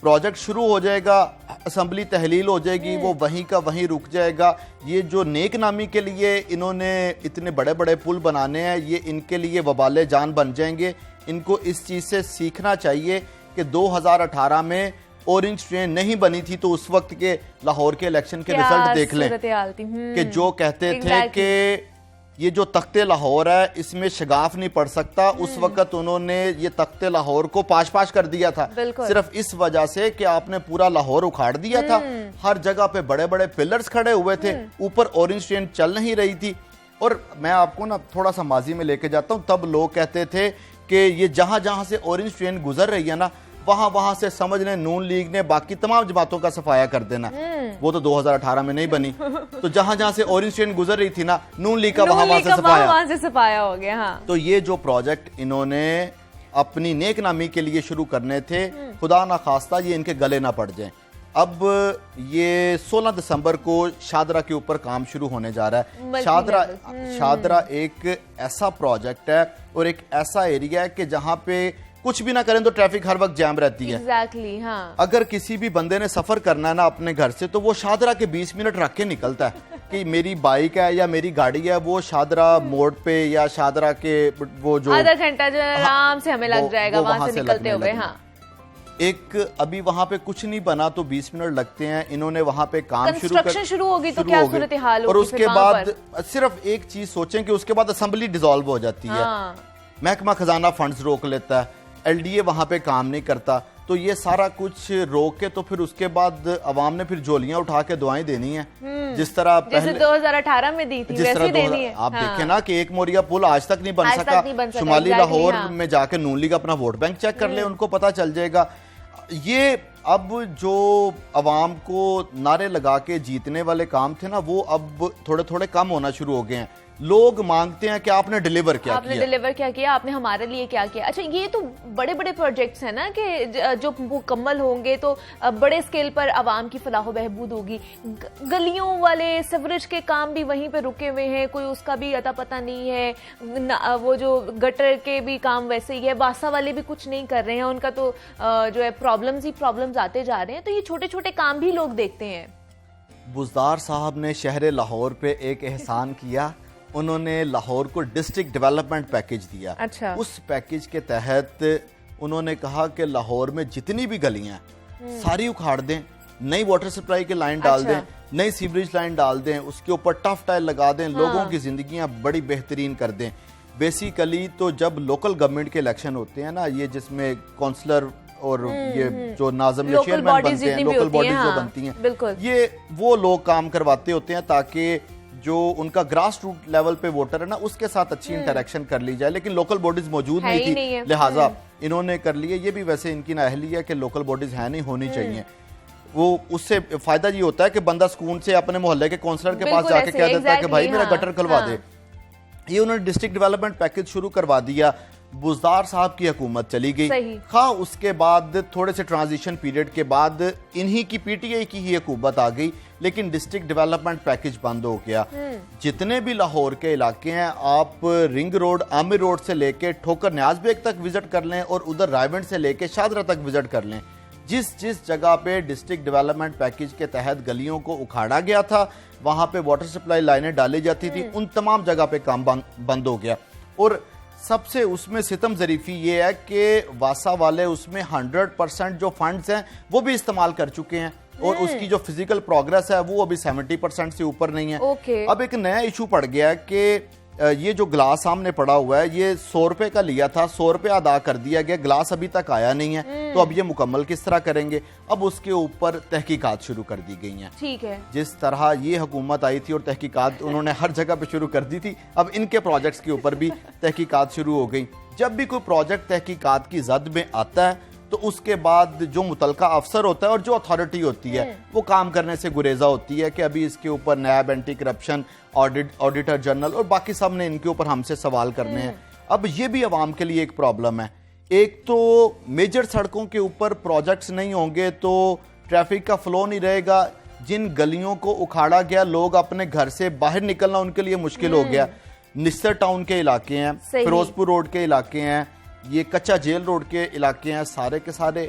Project شروع ہو جائے گا, assembly تحلیل ہو جائے گی, وہ وہیں کا وہیں رک جائے گا. یہ جو نیک نامی کے لیے انہوں نے اتنے بڑے بڑے پل بنانے ہیں, یہ ان کے لیے وبال جان بن جائیں گے. ان کو اس چیز سے سیکھنا چاہیے کہ 2018 میں اورنج ٹرین نہیں بنی تھی تو اس وقت کے لاہور کے الیکشن کے رزلٹ دیکھ لیں کہ جو کہتے تھے کہ یہ جو تخت لاہور ہے اس میں شگاف نہیں پڑ سکتا, اس وقت انہوں نے یہ تخت لاہور کو پاش پاش کر دیا تھا صرف اس وجہ سے کہ آپ نے پورا لاہور اکھاڑ دیا تھا. ہر جگہ پہ بڑے بڑے پلرز کھڑے ہوئے تھے, اوپر اورنج ٹرین چل نہیں رہی تھی. اور میں آپ کو نا تھوڑا سا ماضی میں لے کے جاتا ہوں, تب لوگ کہتے تھے کہ یہ جہاں جہاں سے اورنج ٹرین گزر رہی ہے نا وہاں سے سمجھ لیں نون لیگ نے باقی تمام جماعتوں کا صفایا کر دینا. وہ تو 2018 میں نہیں بنی, تو جہاں جہاں سے اورنج ٹرین گزر رہی تھی نا نون لیگ کا وہاں سے صفایا ہو گیا. تو یہ جو پروجیکٹ انہوں نے اپنی نیک نامی کے لیے شروع کرنے تھے, خدا نہ خواستہ یہ ان کے گلے نہ پڑ جائیں. اب یہ 16 دسمبر کو شادرہ کے اوپر کام شروع ہونے جا رہا ہے. شادرہ ایک ایسا پروجیکٹ ہے اور ایک ایسا ایریا ہے کہ جہاں پہ کچھ بھی نہ کریں تو ٹریفک ہر وقت جام رہتی ہے. اگر کسی بھی بندے نے سفر کرنا ہے نا اپنے گھر سے تو وہ شادرہ کے 20 منٹ رکھ کے نکلتا ہے کہ میری بائک ہے یا میری گاڑی ہے وہ شادرہ موڑ پہ یا شادرہ کے وہ جو آدھا گھنٹہ جو آرام سے ہمیں لگ جائے گا وہاں سے نکلتے ہوئے. ایک ابھی وہاں پہ کچھ نہیں بنا تو 20 منٹ لگتے ہیں. انہوں نے وہاں پہ کام شروع ہوگی تو کیا صورتحال ہوگی, اور اس کے بعد صرف ایک چیز سوچیں کہ اس کے بعد اسمبلی ڈیزالو ہو جاتی ہے, محکمہ خزانہ فنڈز روک لیتا ہے, ایل ڈی اے وہاں پہ کام نہیں کرتا, تو یہ سارا کچھ روک کے تو پھر اس کے بعد عوام نے پھر جولیاں اٹھا کے دعائیں دینی ہیں جس طرح پہلے 2018 میں دی تھی ویسے دینی ہے. آپ دیکھیں نا کہ ایک موریا پل آج تک نہیں بن سکا. شمالی لاہور میں جا کے نون لیگ اپنا ووٹ بینک چیک کر لے, ان کو پتا چل جائے گا. یہ اب جو عوام کو نعرے لگا کے جیتنے والے کام تھے نا وہ اب تھوڑے تھوڑے کم ہونا شروع ہو گئے ہیں. لوگ مانگتے ہیں کہ آپ نے ڈیلیور کیا کیا, آپ نے ہمارے لیے کیا کیا. اچھا یہ تو بڑے بڑے پروجیکٹس ہیں نا کہ جو مکمل ہوں گے تو بڑے اسکیل پر عوام کی فلاح و بہبود ہوگی. گلیوں والے سیوریج کے کام بھی وہیں پہ رکے ہوئے ہیں, کوئی اس کا بھی اتا پتہ نہیں ہے. وہ جو گٹر کے بھی کام ویسے ہی ہے, باسا والے بھی کچھ نہیں کر رہے ہیں, ان کا تو جو ہے پرابلمز آتے جا رہے ہیں. تو یہ چھوٹے چھوٹے کام بھی لوگ دیکھتے ہیں. بزدار صاحب نے شہر لاہور پہ ایک احسان کیا, انہوں نے لاہور کو ڈسٹرکٹ ڈیولپمنٹ پیکج دیا. اس پیکج کے تحت انہوں نے کہا کہ لاہور میں جتنی بھی گلیاں ساری اکھاڑ دیں, نئی واٹر سپلائی کی لائن ڈال دیں, نئی سیوریج لائن ڈال دیں, اس کے اوپر ٹف ٹائل لگا دیں, لوگوں کی زندگیاں بڑی بہترین کر دیں. بیسیکلی تو جب لوکل گورنمنٹ کے الیکشن ہوتے ہیں نا, یہ جس میں کونسلر اور یہ جو ناظم یا چیئرمین بنتے ہیں, لوکل باڈیز جو بنتی ہیں, یہ وہ لوگ کام کرواتے ہوتے ہیں تاکہ جو ان کا گراس روٹ لیول پہ ووٹر ہے نا اس کے ساتھ اچھی انٹریکشن کر لی جائے. لیکن لوکل باڈیز موجود نہیں تھی, لہٰذا انہوں نے کر لیے. یہ بھی ویسے ان کی نااہلی ہے کہ لوکل باڈیز ہیں نہیں, ہونی چاہیے. وہ اس سے فائدہ یہ ہوتا ہے کہ بندہ سکون سے اپنے محلے کے کونسلر کے پاس جا کے کہہ دیتا ہے کہ بھائی میرا گٹر کھلوا دے. یہ انہوں نے ڈسٹرکٹ ڈیولپمنٹ پیکج شروع کروا دیا. بزدار صاحب کی حکومت چلی گئی, خواہ اس کے بعد تھوڑے سے ٹرانزیشن پیریڈ کے بعد انہی کی پی ٹی آئی کی ہی حکومت آ گئی, لیکن ڈسٹرکٹ ڈیولپمنٹ پیکج بند ہو گیا. جتنے بھی لاہور کے علاقے ہیں آپ رنگ روڈ, عامر روڈ سے لے کے ٹھوکر نیاز بیگ تک وزٹ کر لیں اور ادھر رائیونڈ سے لے کے شادرہ تک وزٹ کر لیں, جس جگہ پہ ڈسٹرکٹ ڈیولپمنٹ پیکج کے تحت گلیوں کو اکھاڑا گیا تھا وہاں پہ واٹر سپلائی لائنیں ڈالی جاتی تھی, ان تمام جگہ پہ کام بند ہو گیا. اور سب سے اس میں ستم ظریفی یہ ہے کہ واسا والے اس میں 100% جو فنڈز ہیں وہ بھی استعمال کر چکے ہیں, اور اس کی جو فزیکل پروگریس ہے وہ ابھی 70% سے اوپر نہیں ہے. اب ایک نیا ایشو پڑ گیا ہے کہ یہ جو گلاس سامنے پڑا ہوا ہے یہ 100 روپے کا لیا تھا, 100 روپے ادا کر دیا گیا, گلاس ابھی تک آیا نہیں ہے, تو اب یہ مکمل کس طرح کریں گے. اب اس کے اوپر تحقیقات شروع کر دی گئی ہیں. ٹھیک ہے, جس طرح یہ حکومت آئی تھی اور تحقیقات انہوں نے ہر جگہ پہ شروع کر دی تھی, اب ان کے پروجیکٹس کے اوپر بھی تحقیقات شروع ہو گئی. جب بھی کوئی پروجیکٹ تحقیقات کی زد میں آتا ہے تو اس کے بعد جو متعلقہ افسر ہوتا ہے اور جو اتھارٹی ہوتی ہے وہ کام کرنے سے گریزہ ہوتی ہے کہ ابھی اس کے اوپر NAB, anti corruption, auditor general اور باقی سب نے ان کے اوپر ہم سے سوال کرنے ہیں. اب یہ بھی عوام کے لیے ایک پرابلم ہے. ایک تو میجر سڑکوں کے اوپر پروجیکٹس نہیں ہوں گے تو ٹریفک کا فلو نہیں رہے گا. جن گلیوں کو اکھاڑا گیا لوگ اپنے گھر سے باہر نکلنا ان کے لیے مشکل ہو گیا. نصر ٹاؤن کے علاقے ہیں, فیروز پور روڈ کے علاقے ہیں, یہ کچا جیل روڈ کے علاقے ہیں, سارے کے سارے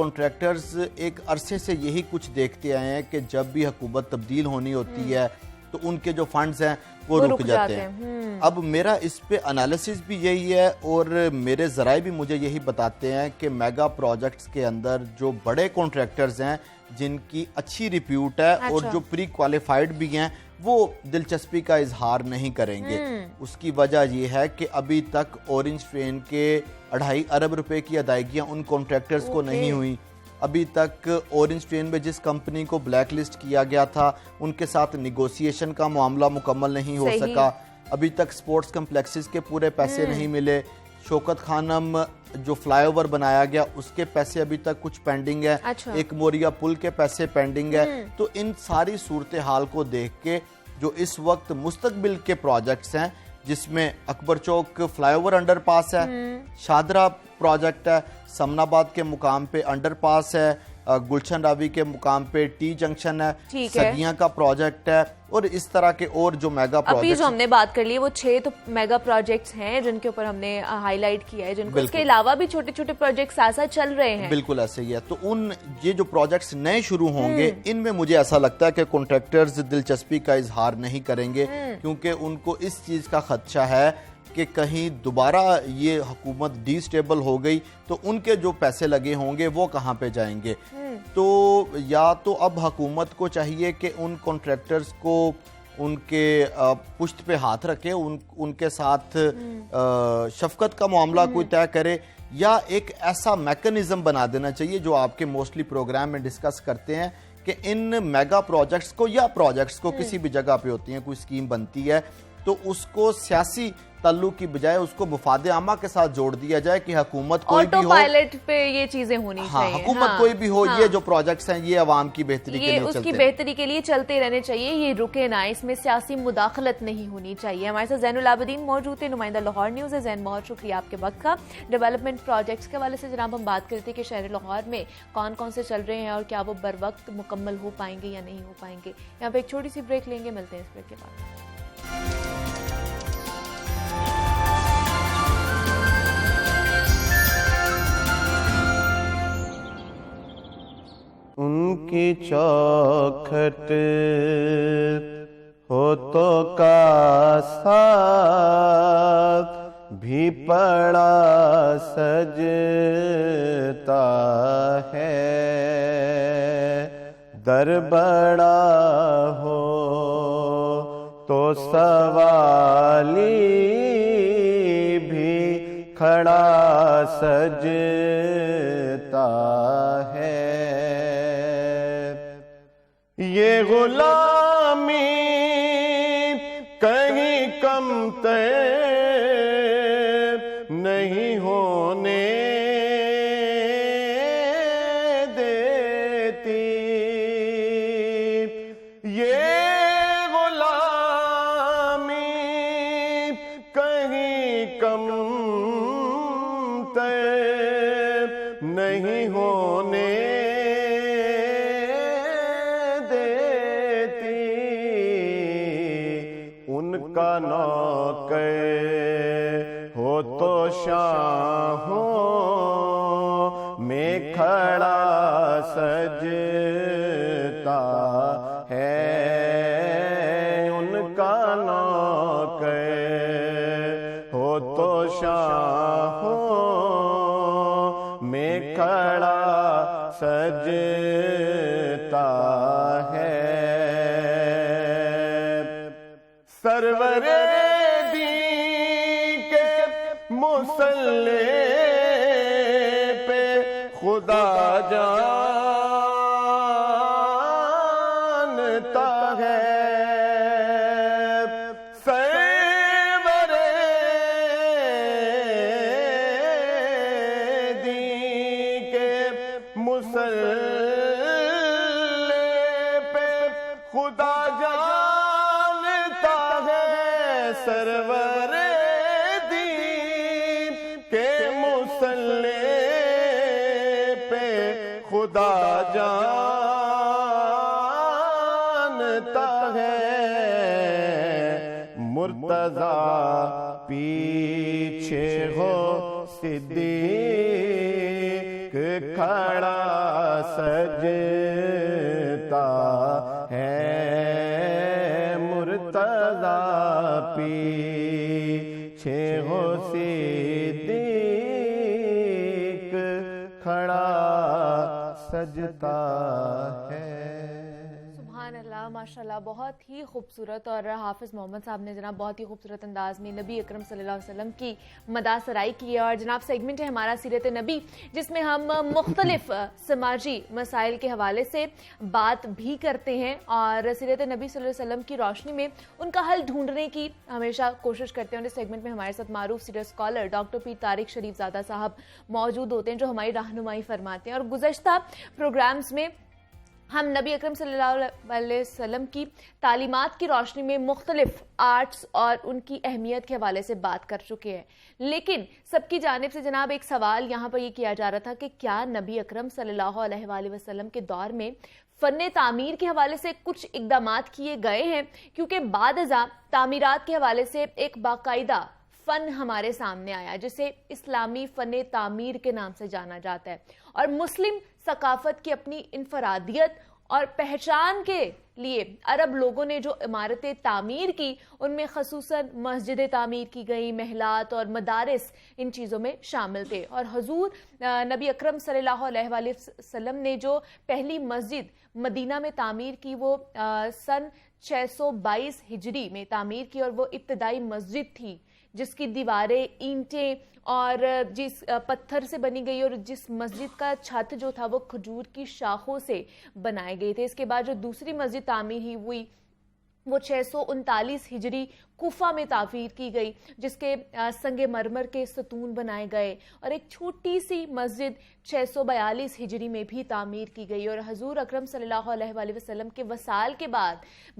کانٹریکٹرز ایک عرصے سے یہی کچھ دیکھتے آئے ہیں کہ جب بھی حکومت تبدیل ہونی ہوتی ہے تو ان کے جو فنڈز ہیں وہ رک جاتے ہیں. اب میرا اس پہ انالیسس بھی یہی ہے اور میرے ذرائع بھی مجھے یہی بتاتے ہیں کہ میگا پروجیکٹس کے اندر جو بڑے کانٹریکٹرز ہیں جن کی اچھی ریپیوٹ ہے اور جو پری کوالیفائڈ بھی ہیں وہ دلچسپی کا اظہار نہیں کریں گے. اس کی وجہ یہ ہے کہ ابھی تک اورنج ٹرین کے 2.5 ارب روپے کی ادائیگیاں ان کانٹریکٹرز کو نہیں ہوئی. ابھی تک اورنج ٹرین میں جس کمپنی کو بلیک لسٹ کیا گیا تھا ان کے ساتھ نیگوسیشن کا معاملہ مکمل نہیں ہو سکا. ابھی تک سپورٹس کمپلیکسز کے پورے پیسے نہیں ملے. شوکت خانم جو فلائی اوور بنایا گیا اس کے پیسے ابھی تک کچھ پینڈنگ ہے. ایک موریا پل کے پیسے پینڈنگ ہے. تو ان ساری صورتحال کو دیکھ کے جو اس وقت مستقبل کے پروجیکٹس ہیں جس میں اکبر چوک فلائی اوور انڈر پاس ہے, شادرہ پروجیکٹ ہے, سمن آباد کے مقام پہ انڈر پاس ہے, گلشن راوی کے مقام پہ ٹی جنکشن ہے, سگیاں کا پروجیکٹ ہے اور اس طرح کے اور جو میگا پروجیکٹس ابھی جو ہم نے بات کر لی وہ 6 تو میگا پروجیکٹس ہیں جن کے اوپر ہم نے ہائی لائٹ کیا ہے, جن کو اس کے علاوہ بھی چھوٹے چھوٹے پروجیکٹس ایسا چل رہے ہیں. بالکل ایسے ہی ہے. تو یہ جو پروجیکٹس نئے شروع ہوں گے ان میں مجھے ایسا لگتا ہے کہ کانٹریکٹرز دلچسپی کا اظہار نہیں کریں گے کیونکہ ان کو اس چیز کا خدشہ ہے کہ کہیں دوبارہ یہ حکومت ڈی سٹیبل ہو گئی تو ان کے جو پیسے لگے ہوں گے وہ کہاں پہ جائیں گے. تو یا تو اب حکومت کو چاہیے کہ ان کانٹریکٹرز کو ان کے پشت پہ ہاتھ رکھے, ان کے ساتھ شفقت کا معاملہ کوئی طے کرے, یا ایک ایسا میکنزم بنا دینا چاہیے جو آپ کے موسٹلی پروگرام میں ڈسکس کرتے ہیں کہ ان میگا پروجیکٹس کو یا پروجیکٹس کو کسی بھی جگہ پہ ہوتی ہیں کوئی اسکیم بنتی ہے تو اس کو سیاسی تعلق کی بجائے اس کو مفاد عامہ کے ساتھ جوڑ دیا جائے کہ حکومت کوئی بھی ہو, آٹو پائلٹ پہ یہ چیزیں ہونی چاہیے. حکومت کوئی بھی ہو, یہ جو پروجیکٹس ہیں یہ عوام کی بہتری کے لیے چلتے ہیں, اس کی بہتری کے لیے چلتے رہنے چاہیے, یہ رکے نہ, اس میں سیاسی مداخلت نہیں ہونی چاہیے. ہمارے ساتھ زین العابدین موجود ہیں, نمائندہ لاہور نیوز ہے. زین, بہت شکریہ آپ کے وقت کا. ڈیولپمنٹ پروجیکٹس کے حوالے سے جناب ہم بات کرتے کہ شہر لاہور میں کون کون سے چل رہے ہیں اور کیا وہ بر وقت مکمل ہو پائیں گے یا نہیں ہو پائیں گے. یہاں پہ ایک چھوٹی سی بریک لیں گے, ملتے ہیں اس بریک کے بعد. ان کی چوکھٹ ہو تو کا ساتھ بھی پڑا سجتا ہے, در بڑا ہو تو سوالی بھی کھڑا سجتا ہے. یہ غلامی کہیں کم تر نہیں ہونے دیتی, یہ غلامی کہیں کم تر نہیں ہونے کا نوکر ہو تو شاہوں میں کھڑا سجتا ہے, ان کا نوکر ہو تو شاہوں میں کھڑا سجتا ہے. سرور دین کے مصلی پہ خدا جانتا ہے, سرور دین کے مصلی پہ خدا سرور دین کے مصلی پہ خدا جانتا ہے. مرتضیٰ پیچھے ہو صدیق کھڑا سجتا ہے مرتضیٰ پیچھے ہو صدیق کھڑا سجتا ہے. سبحان اللہ، ماشاءاللہ، بہت ہی خوبصورت. اور حافظ محمد صاحب نے جناب بہت ہی خوبصورت انداز میں نبی اکرم صلی اللہ علیہ وسلم کی مدح سرائی کی ہے. اور جناب سیگمنٹ ہے ہمارا سیرت نبی، جس میں ہم مختلف سماجی مسائل کے حوالے سے بات بھی کرتے ہیں اور سیرت نبی صلی اللہ علیہ وسلم کی روشنی میں ان کا حل ڈھونڈنے کی ہمیشہ کوشش کرتے ہیں. اور اس سیگمنٹ میں ہمارے ساتھ معروف سیرت اسکالر ڈاکٹر پیر طارق شریف زادہ صاحب موجود ہوتے ہیں، جو ہماری رہنمائی فرماتے ہیں. اور گزشتہ پروگرامز میں ہم نبی اکرم صلی اللہ علیہ وسلم کی تعلیمات کی روشنی میں مختلف آرٹس اور ان کی اہمیت کے حوالے سے بات کر چکے ہیں. لیکن سب کی جانب سے جناب ایک سوال یہاں پر یہ کیا جا رہا تھا کہ کیا نبی اکرم صلی اللہ علیہ وآلہ وسلم کے دور میں فن تعمیر کے حوالے سے کچھ اقدامات کیے گئے ہیں؟ کیونکہ بعد ازاں تعمیرات کے حوالے سے ایک باقاعدہ فن ہمارے سامنے آیا جسے اسلامی فن تعمیر کے نام سے جانا جاتا ہے. اور مسلم ثقافت کی اپنی انفرادیت اور پہچان کے لیے عرب لوگوں نے جو عمارتیں تعمیر کی ان میں خصوصاً مسجدیں تعمیر کی گئی، محلات اور مدارس ان چیزوں میں شامل تھے. اور حضور نبی اکرم صلی اللہ علیہ وآلہ وسلم نے جو پہلی مسجد مدینہ میں تعمیر کی وہ سن 622 ہجری میں تعمیر کی، اور وہ ابتدائی مسجد تھی جس کی دیواریں اینٹیں اور جس پتھر سے بنی گئی، اور جس مسجد کا چھت جو تھا وہ کھجور کی شاخوں سے بنائے گئے تھے. اس کے بعد جو دوسری مسجد تعمیر ہوئی وہ 639 ہجری کوفہ میں تعمیر کی گئی، جس کے سنگ مرمر کے ستون بنائے گئے. اور ایک چھوٹی سی مسجد 642 ہجری میں بھی تعمیر کی گئی. اور حضور اکرم صلی اللہ علیہ وآلہ وسلم کے وصال کے بعد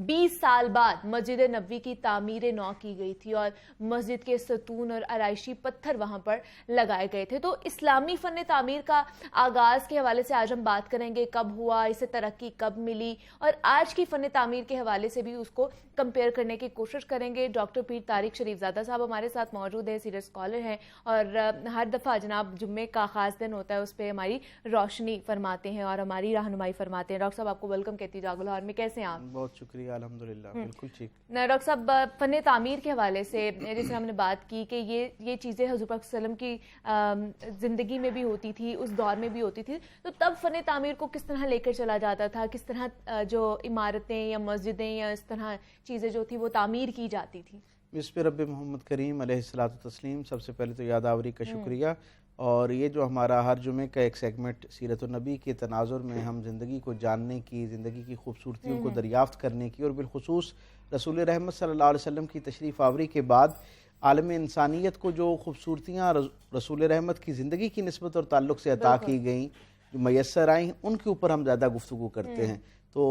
20 سال بعد مسجد نبوی کی تعمیر نو کی گئی تھی اور مسجد کے ستون اور آرائشی پتھر وہاں پر لگائے گئے تھے. تو اسلامی فن تعمیر کا آغاز کے حوالے سے آج ہم بات کریں گے، کب ہوا، اسے ترقی کب ملی، اور آج کی فن تعمیر کے حوالے سے بھی اس کو کمپیئر کرنے کی کوشش کریں گے. ڈاکٹر پیر طارق شریف زادہ صاحب ہمارے ساتھ موجود ہیں، سیریس اسکالر ہیں، اور ہر دفعہ جناب جمعے کا خاص دن ہوتا ہے اس پہ ہماری روشنی فرماتے ہیں اور ہماری رہنمائی فرماتے ہیں. ڈاکٹر صاحب آپ کو ویلکم کہتی جاگو لاہور میں، کیسے ہیں آپ؟ بہت شکریہ، الحمدللہ بالکل ٹھیک. ڈاکٹر صاحب فن تعمیر کے حوالے سے جیسے ہم نے بات کی کہ یہ چیزیں حضور پاک صلی اللہ علیہ وسلم کی زندگی میں بھی ہوتی تھی، اس دور میں بھی ہوتی تھی، تو تب فن تعمیر کو کس طرح لے کر چلا جاتا تھا؟ کس طرح جو عمارتیں یا مسجدیں یا اس طرح چیزیں جو تھی وہ تعمیر کی جاتی تھی؟ اس پہ رب محمد کریم علیہ الصلوۃ والتسلیم سب سے پہلے تو یاد آوری کا شکریہ. اور یہ جو ہمارا ہر جمعے کا ایک سیگمنٹ سیرت النبی کے تناظر میں ہم زندگی کو جاننے کی، زندگی کی خوبصورتیوں کو دریافت کرنے کی، اور بالخصوص رسول رحمت صلی اللہ علیہ وسلم کی تشریف آوری کے بعد عالم انسانیت کو جو خوبصورتیاں رسول رحمت کی زندگی کی نسبت اور تعلق سے عطا کی گئیں، جو میسر آئیں، ان کے اوپر ہم زیادہ گفتگو کرتے ہیں. تو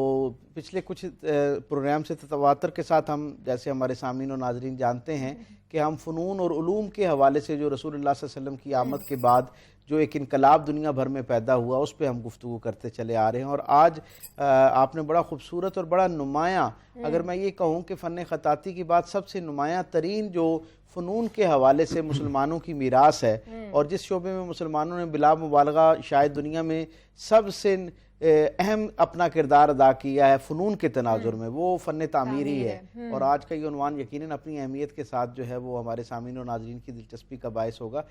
پچھلے کچھ پروگرام سے تواتر کے ساتھ ہم، جیسے ہمارے سامعین و ناظرین جانتے ہیں کہ ہم فنون اور علوم کے حوالے سے جو رسول اللہ صلی اللہ علیہ وسلم کی آمد کے بعد جو ایک انقلاب دنیا بھر میں پیدا ہوا اس پہ ہم گفتگو کرتے چلے آ رہے ہیں. اور آج آپ نے بڑا خوبصورت اور بڑا نمایاں، اگر میں یہ کہوں کہ فن خطاطی کی بات سب سے نمایاں ترین جو فنون کے حوالے سے مسلمانوں کی میراث ہے، اور جس شعبے میں مسلمانوں نے بلا مبالغہ شاید دنیا میں سب سے اہم اپنا کردار ادا کیا ہے فنون کے تناظر میں، وہ فن تعمیر ہی ہے. اور آج کا یہ عنوان یقیناً اپنی اہمیت کے ساتھ جو ہے وہ ہمارے سامعین و ناظرین کی دلچسپی کا باعث ہوگا.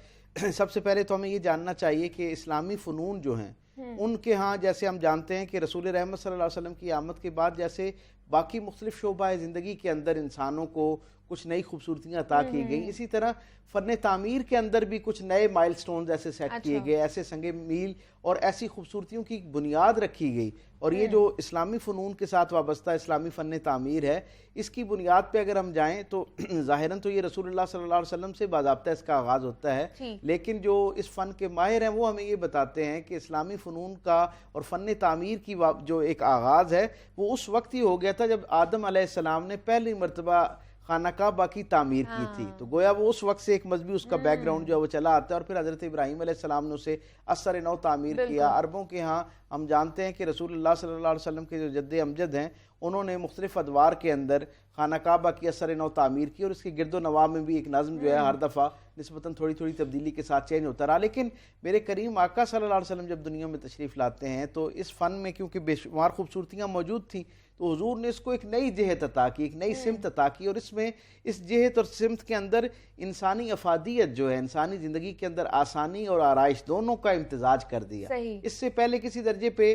سب سے پہلے تو ہمیں یہ جاننا چاہیے کہ اسلامی فنون جو ہیں ان کے ہاں، جیسے ہم جانتے ہیں کہ رسول رحمت صلی اللہ علیہ وسلم کی آمد کے بعد جیسے باقی مختلف شعبہ زندگی کے اندر انسانوں کو کچھ نئی خوبصورتیاں عطا کی گئیں، اسی طرح فن تعمیر کے اندر بھی کچھ نئے مائل سٹونز ایسے سیٹ کیے گئے، ایسے سنگ میل اور ایسی خوبصورتیوں کی بنیاد رکھی گئی. اور یہ جو اسلامی فنون کے ساتھ وابستہ اسلامی فن تعمیر ہے، اس کی بنیاد پہ اگر ہم جائیں تو ظاہراً تو یہ رسول اللہ صلی اللہ علیہ وسلم سے باضابطہ اس کا آغاز ہوتا ہے، لیکن جو اس فن کے ماہر ہیں وہ ہمیں یہ بتاتے ہیں کہ اسلامی فنون کا اور فن تعمیر کی جو ایک آغاز ہے وہ اس وقت ہی ہو گیا تھا جب آدم علیہ السلام نے پہلی مرتبہ خانہ کعبہ کی تعمیر کی تھی. تو گویا وہ اس وقت سے ایک مذہبی اس کا بیک گراؤنڈ جو ہے وہ چلا آتا ہے. اور پھر حضرت ابراہیم علیہ السلام نے اسے اثر نو تعمیر کیا. عربوں کے ہاں ہم جانتے ہیں کہ رسول اللہ صلی اللہ علیہ وسلم کے جو جد امجد ہیں انہوں نے مختلف ادوار کے اندر خانہ کعبہ کی اثر نو تعمیر کی, اور اس کے گرد و نواح میں بھی ایک نظم جو ہے ہر دفعہ نسبتاً تھوڑی تھوڑی تبدیلی کے ساتھ چینج ہوتا رہا. لیکن میرے کریم آقا صلی اللہ علیہ وسلم جب دنیا میں تشریف لاتے ہیں تو اس فن میں کیونکہ بے شمار خوبصورتیاں موجود تھیں تو حضور نے اس کو ایک نئی جہت عطا کی, ایک نئی سمت عطا کی, اور اس میں اس جہت اور سمت کے اندر انسانی افادیت جو ہے, انسانی زندگی کے اندر آسانی اور آرائش دونوں کا امتزاج کر دیا. اس سے پہلے کسی درجے پہ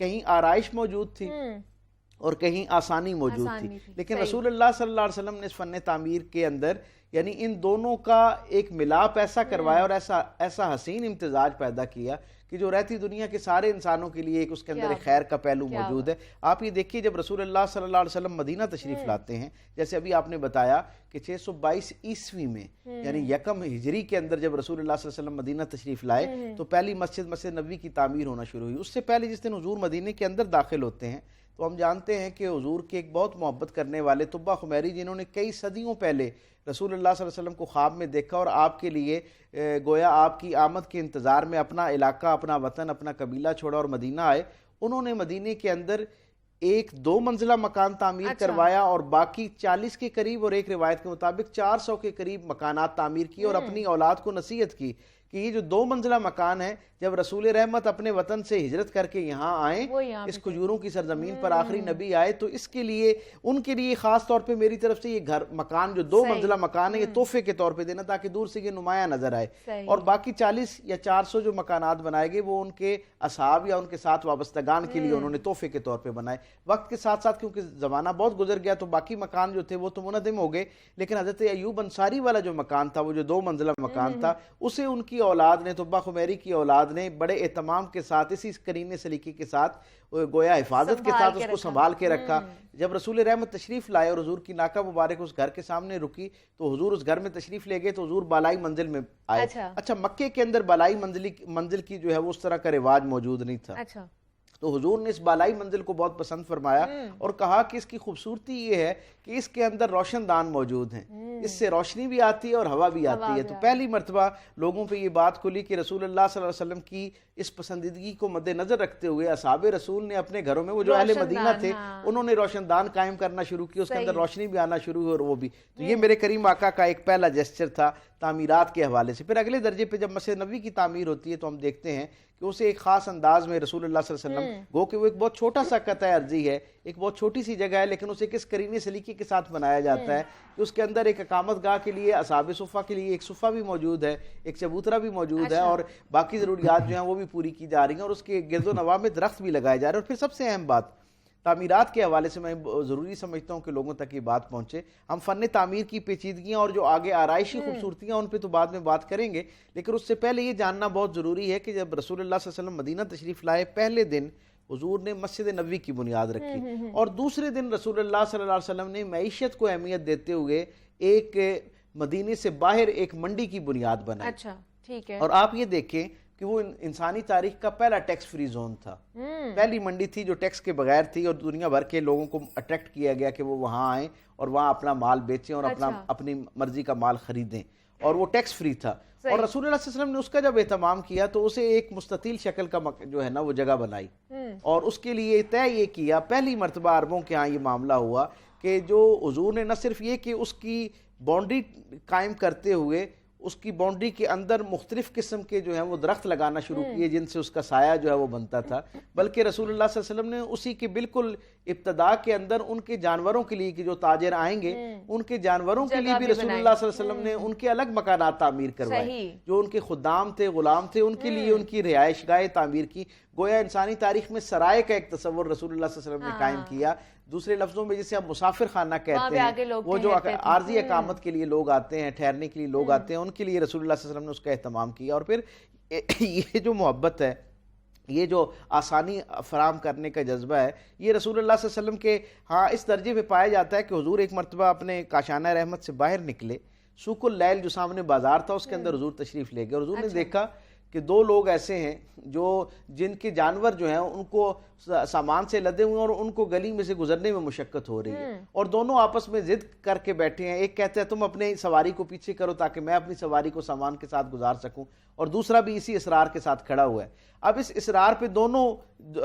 کہیں آرائش موجود تھی اور کہیں آسانی موجود تھی, لیکن رسول اللہ صلی اللہ علیہ وسلم نے اس فن تعمیر کے اندر یعنی ان دونوں کا ایک ملاپ ایسا کروایا اور ایسا حسین امتزاج پیدا کیا کہ جو رہتی دنیا کے سارے انسانوں کے لیے ایک اس کے اندر ایک خیر کا پہلو موجود ہے. آپ یہ دیکھیے جب رسول اللہ صلی اللہ علیہ وسلم مدینہ تشریف لاتے ہیں, جیسے ابھی آپ نے بتایا کہ 622 عیسوی میں یعنی یکم ہجری کے اندر جب رسول اللہ صلی اللہ علیہ وسلم مدینہ تشریف لائے تو پہلی مسجد نبوی کی تعمیر ہونا شروع ہوئی. اس سے پہلے جس دن حضور مدینہ کے اندر داخل ہوتے ہیں تو ہم جانتے ہیں کہ حضور کے ایک بہت محبت کرنے والے طبہ خمیری جنہوں نے کئی صدیوں پہلے رسول اللہ صلی اللہ علیہ وسلم کو خواب میں دیکھا اور آپ کے لیے گویا آپ کی آمد کے انتظار میں اپنا علاقہ, اپنا وطن, اپنا قبیلہ چھوڑا اور مدینہ آئے. انہوں نے مدینہ کے اندر ایک 2 منزلہ مکان تعمیر کروایا اور باقی 40 کے قریب اور ایک روایت کے مطابق 400 کے قریب مکانات تعمیر کی اور اپنی اولاد کو نصیحت کی کہ یہ جو 2 منزلہ مکان ہے جب رسول رحمت اپنے وطن سے ہجرت کر کے یہاں آئیں, اس کھجوروں کی سرزمین پر آخری نبی آئے, تو اس کے لیے ان کے لیے خاص طور پہ میری طرف سے یہ گھر مکان جو 2 منزلہ مکان ہے یہ تحفے کے طور پہ دینا تاکہ دور سے یہ نمایاں نظر آئے. اور باقی 40 یا 400 جو مکانات بنائے گئے وہ ان کے اصحاب یا ان کے ساتھ وابستگان کے لیے انہوں نے تحفے کے طور پہ بنائے. وقت کے ساتھ ساتھ کیونکہ زمانہ بہت گزر گیا تو باقی مکان جو تھے وہ تو منہدم ہو گئے, لیکن حضرت ایوب انصاری والا جو مکان تھا وہ جو 2 منزلہ مکان تھا اسے ان کی اولاد نے, طبہ خمیری کی اولاد نے بڑے اہتمام کے ساتھ اسی قرینے سلیقے کے ساتھ گویا حفاظت کے ساتھ اس کو سنبھال کے رکھا. جب رسول رحمت تشریف لائے اور حضور کی ناکہ مبارک اس گھر کے سامنے رکی تو حضور اس گھر میں تشریف لے گئے تو حضور بالائی منزل میں آئے. اچھا مکے کے اندر بالائی منزل کی جو ہے وہ اس طرح کا رواج موجود نہیں تھا, تو حضور نے اس بالائی منزل کو بہت پسند فرمایا اور کہا کہ اس کی خوبصورتی یہ ہے کہ اس کے اندر روشن دان موجود ہیں, اس سے روشنی بھی آتی ہے اور ہوا بھی آتی ہے. تو پہلی مرتبہ لوگوں پہ یہ بات کھلی کہ رسول اللہ صلی اللہ علیہ وسلم کی اس پسندیدگی کو مد نظر رکھتے ہوئے اصحاب رسول نے اپنے گھروں میں وہ جو اہل مدینہ تھے انہوں نے روشن دان قائم کرنا شروع کی, اس کے اندر روشنی بھی آنا شروع ہوئی اور وہ بھی. تو یہ میرے کریم آقا کا ایک پہلا جیسچر تھا تعمیرات کے حوالے سے. پھر اگلے درجے پہ جب مسجد نبوی کی تعمیر ہوتی ہے تو ہم دیکھتے ہیں کہ اسے ایک خاص انداز میں رسول اللہ صلی اللہ علیہ وسلم گو کہ وہ ایک بہت چھوٹا سا قطع ارضی ہے, ایک بہت چھوٹی سی جگہ ہے, لیکن اسے کس قرینے سلیقے کے ساتھ بنایا جاتا ہے کہ اس کے اندر ایک اقامت گاہ کے لیے اصحاب صفہ کے لیے ایک صفہ بھی موجود ہے, ایک چبوترا بھی موجود ہے اور باقی ضروریات جو ہیں وہ بھی پوری کی جا رہی ہیں اور اس کے گرد و نواح میں درخت بھی لگائے جا رہے ہیں. اور پھر سب سے اہم بات تعمیرات کے حوالے سے میں ضروری سمجھتا ہوں کہ لوگوں تک یہ بات پہنچے. ہم فن تعمیر کی پیچیدگیاں اور جو آگے آرائشی خوبصورتیاں ان پہ تو بعد میں بات کریں گے, لیکن اس سے پہلے یہ جاننا بہت ضروری ہے کہ جب رسول اللہ صلی اللہ علیہ وسلم مدینہ تشریف لائے پہلے دن حضور نے مسجد نبوی کی بنیاد رکھی اور دوسرے دن رسول اللہ صلی اللہ علیہ وسلم نے معیشت کو اہمیت دیتے ہوئے ایک مدینے سے باہر ایک منڈی کی بنیاد بنائی. اچھا ٹھیک ہے. اور آپ یہ دیکھیں کہ وہ انسانی تاریخ کا پہلا ٹیکس فری زون تھا, پہلی منڈی تھی جو ٹیکس کے بغیر تھی اور دنیا بھر کے لوگوں کو اٹریکٹ کیا گیا کہ وہ وہاں آئیں اور وہاں اپنا مال بیچیں اور اپنی مرضی کا مال خریدیں, اور وہ ٹیکس فری تھا. اور رسول اللہ صلی اللہ علیہ وسلم نے اس کا جب اہتمام کیا تو اسے ایک مستطیل شکل کا جو ہے نا وہ جگہ بنائی اور اس کے لیے طے یہ کیا, پہلی مرتبہ عربوں کے ہاں یہ معاملہ ہوا کہ جو حضور نے نہ صرف یہ کہ اس کی باؤنڈری قائم کرتے ہوئے اس کی باؤنڈری کے اندر مختلف قسم کے جو ہیں وہ درخت لگانا شروع کیے جن سے اس کا سایہ جو ہے وہ بنتا تھا, بلکہ رسول اللہ صلی اللہ علیہ وسلم نے اسی کے بالکل ابتدا کے اندر ان کے جانوروں کے لیے کہ جو تاجر آئیں گے ان کے جانوروں کے لیے بھی رسول اللہ صلی اللہ علیہ وسلم نے ان کے الگ مکانات تعمیر کروائے, جو ان کے خدام تھے, غلام تھے, ان کے لیے ان کی رہائش گاہیں تعمیر کی. گویا انسانی تاریخ میں سرائے کا ایک تصور رسول اللہ صلی اللہ علیہ وسلم نے قائم کیا. دوسرے لفظوں میں جسے ہم مسافر خانہ کہتے ہیں, وہ جو عارضی اقامت کے لیے لوگ آتے ہیں, ٹھہرنے کے لیے لوگ آتے ہیں, ان کے لیے رسول اللہ صلی اللہ علیہ وسلم نے اس کا اہتمام کیا. اور پھر یہ جو محبت ہے, یہ جو آسانی فراہم کرنے کا جذبہ ہے, یہ رسول اللہ صلی اللہ علیہ وسلم کے ہاں اس درجے پہ پایا جاتا ہے کہ حضور ایک مرتبہ اپنے کاشانہ رحمت سے باہر نکلے, سوق اللیل جو سامنے بازار تھا اس کے اندر حضور تشریف لے گئے. حضور نے دیکھا کہ 2 لوگ ایسے ہیں جو جن کے جانور جو ہیں ان کو سامان سے لدے ہوئے ہیں اور ان کو گلی میں سے گزرنے میں مشقت ہو رہی ہے، اور دونوں آپس میں ضد کر کے بیٹھے ہیں. ایک کہتا ہے تم اپنے سواری کو پیچھے کرو تاکہ میں اپنی سواری کو سامان کے ساتھ گزار سکوں، اور دوسرا بھی اسی اصرار کے ساتھ کھڑا ہوا ہے. اب اس اصرار پہ دونوں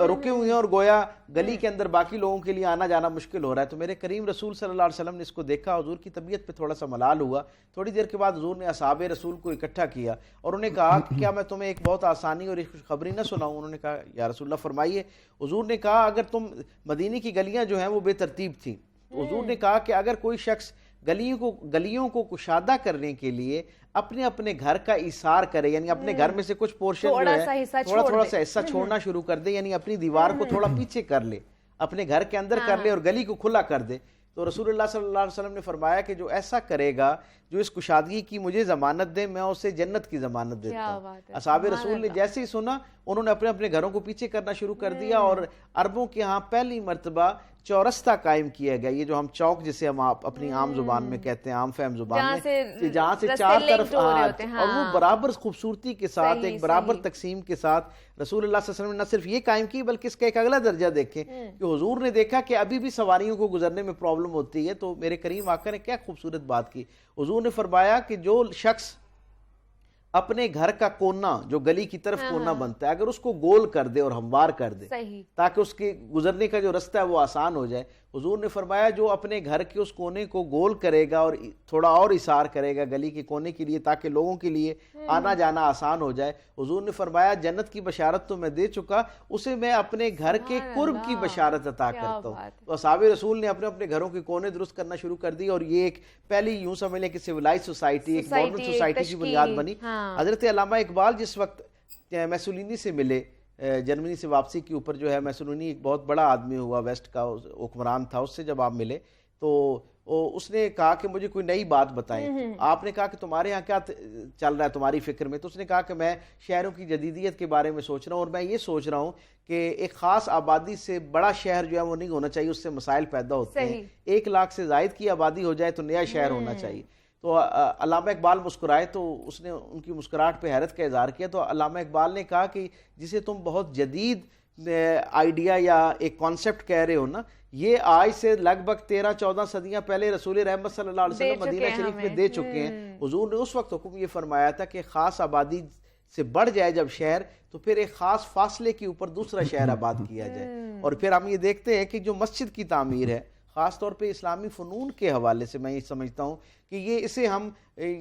رکے ہوئے ہیں اور گویا گلی کے اندر باقی لوگوں کے لیے آنا جانا مشکل ہو رہا ہے. تو میرے کریم رسول صلی اللہ علیہ وسلم نے اس کو دیکھا، حضور کی طبیعت پہ تھوڑا سا ملال ہوا. تھوڑی دیر کے بعد حضور نے اصحاب رسول کو اکٹھا کیا اور انہیں کہا کہ کیا میں تمہیں ایک بہت آسانی اور ایک خوشخبری نہ سناؤں؟ انہوں نے کہا یا رسول اللہ فرمائیے. حضور نے کہا اگر تم مدینے کی گلیاں جو ہیں وہ بے ترتیب تھیں، تو حضور نے کہا کہ اگر کوئی شخص گلیوں کو کشادہ کرنے کے لیے اپنے اپنے گھر کا ایثار کرے، یعنی اپنے گھر میں سے کچھ پورشن جو ہے تھوڑا سا حصہ چھوڑنا شروع کر دے، یعنی اپنی دیوار کو تھوڑا پیچھے کر لے، اپنے گھر کے اندر کر لے اور گلی کو کھلا کر دے، تو رسول اللہ صلی اللہ علیہ وسلم نے فرمایا کہ جو ایسا کرے گا، جو اس کشادگی کی مجھے ضمانت دے، میں اسے جنت کی ضمانت دیتا ہوں. اصحاب رسول نے جیسے ہی سنا انہوں نے اپنے اپنے گھروں کو پیچھے کرنا شروع کر دیا، اور عربوں کے ہاں پہلی مرتبہ چورستہ قائم کیا گیا. یہ جو ہم چوک جسے ہم اپنی عام زبان میں کہتے ہیں، عام فہم زبان میں، جہاں سے چار طرف اور وہ برابر خوبصورتی کے ساتھ ایک برابر تقسیم کے ساتھ رسول اللہ صلی اللہ علیہ وسلم نے نہ صرف یہ قائم کی بلکہ اس کا ایک اگلا درجہ دیکھیں کہ حضور نے دیکھا کہ ابھی بھی سواریوں کو گزرنے میں پرابلم ہوتی ہے. تو میرے کریم آقا نے کیا خوبصورت بات کی. حضور نے فرمایا کہ جو شخص اپنے گھر کا کونا جو گلی کی طرف کونا بنتا ہے اگر اس کو گول کر دے اور ہموار کر دے تاکہ اس کے گزرنے کا جو رستہ ہے وہ آسان ہو جائے، حضور نے فرمایا جو اپنے گھر کے اس کونے کو گول کرے گا اور تھوڑا اور اثار کرے گا گلی کے کونے کے لیے تاکہ لوگوں کے لیے آنا جانا آسان ہو جائے، حضور نے فرمایا جنت کی بشارت تو میں دے چکا، اسے میں اپنے گھر کے قرب کی بشارت عطا کرتا ہوں. تو اصحاب رسول نے اپنے اپنے گھروں کے کونے درست کرنا شروع کر دی، اور یہ ایک پہلی یوں سمجھ لیں کہ سویلائز سوسائٹی، ایک ماڈرن سوسائٹی کی بنیاد بنی. حضرت علامہ اقبال جس وقت میسولینی سے ملے، جرمنی سے واپسی کے اوپر جو ہے میسولینی ایک بہت بڑا آدمی ہوا، ویسٹ کا حکمران تھا، اس سے جب آپ ملے تو اس نے کہا کہ مجھے کوئی نئی بات بتائیں. آپ نے کہا کہ تمہارے ہاں کیا چل رہا ہے تمہاری فکر میں؟ تو اس نے کہا کہ میں شہروں کی جدیدیت کے بارے میں سوچ رہا ہوں، اور میں یہ سوچ رہا ہوں کہ ایک خاص آبادی سے بڑا شہر جو ہے وہ نہیں ہونا چاہیے، اس سے مسائل پیدا ہوتے ہیں. 1 لاکھ سے زائد کی آبادی ہو جائے تو نیا شہر ہونا چاہیے. تو علامہ اقبال مسکرائے تو اس نے ان کی مسکراہٹ پہ حیرت کا اظہار کیا. تو علامہ اقبال نے کہا کہ جسے تم بہت جدید آئیڈیا یا ایک کانسیپٹ کہہ رہے ہو نا، یہ آج سے لگ بھگ 13-14 صدیاں پہلے رسول رحمت صلی اللہ علیہ وسلم مدینہ شریف میں دے چکے ہیں. حضور نے اس وقت حکم یہ فرمایا تھا کہ خاص آبادی سے بڑھ جائے جب شہر تو پھر ایک خاص فاصلے کے اوپر دوسرا شہر آباد کیا جائے. اور پھر ہم یہ دیکھتے ہیں کہ جو مسجد کی تعمیر ہے خاص طور پہ اسلامی فنون کے حوالے سے میں یہ سمجھتا ہوں کہ یہ اسے ہم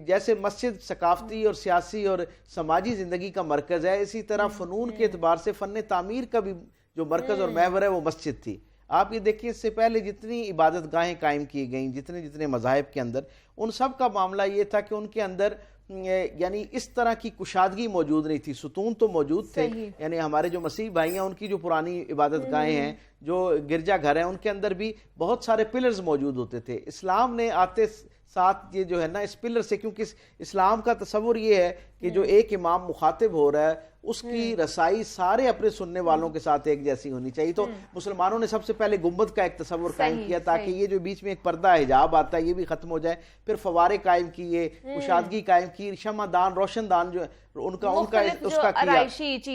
جیسے مسجد ثقافتی اور سیاسی اور سماجی زندگی کا مرکز ہے، اسی طرح فنون کے اعتبار سے فن تعمیر کا بھی جو مرکز اور محور ہے وہ مسجد تھی. آپ یہ دیکھیں اس سے پہلے جتنی عبادت گاہیں قائم کی گئیں جتنے مذاہب کے اندر، ان سب کا معاملہ یہ تھا کہ ان کے اندر یعنی اس طرح کی کشادگی موجود نہیں تھی. ستون تو موجود تھے، یعنی ہمارے جو مسیح بھائی ہیں ان کی جو پرانی عبادت گاہیں ہیں، جو گرجا گھر ہیں، ان کے اندر بھی بہت سارے پلرز موجود ہوتے تھے. اسلام نے آتے ساتھ یہ جو ہے نا اس پلر سے، کیونکہ اسلام کا تصور یہ ہے کہ جو ایک امام مخاطب ہو رہا ہے اس کی رسائی سارے اپنے سننے والوں کے ساتھ ایک جیسی ہونی چاہیے. تو مسلمانوں نے سب سے پہلے گنبد کا ایک تصور قائم کیا تاکہ یہ جو بیچ میں ایک پردہ حجاب آتا ہے یہ بھی ختم ہو جائے. پھر فوارے قائم کیے، کشادگی قائم کی، شمع دان روشن دان جو ان کا اس کا کیا.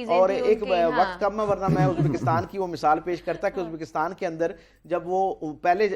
اور ایک وقت کم ہے ورنہ میں ازبکستان کی وہ مثال پیش کرتا کہ ازبکستان کے اندر جب وہ پہلے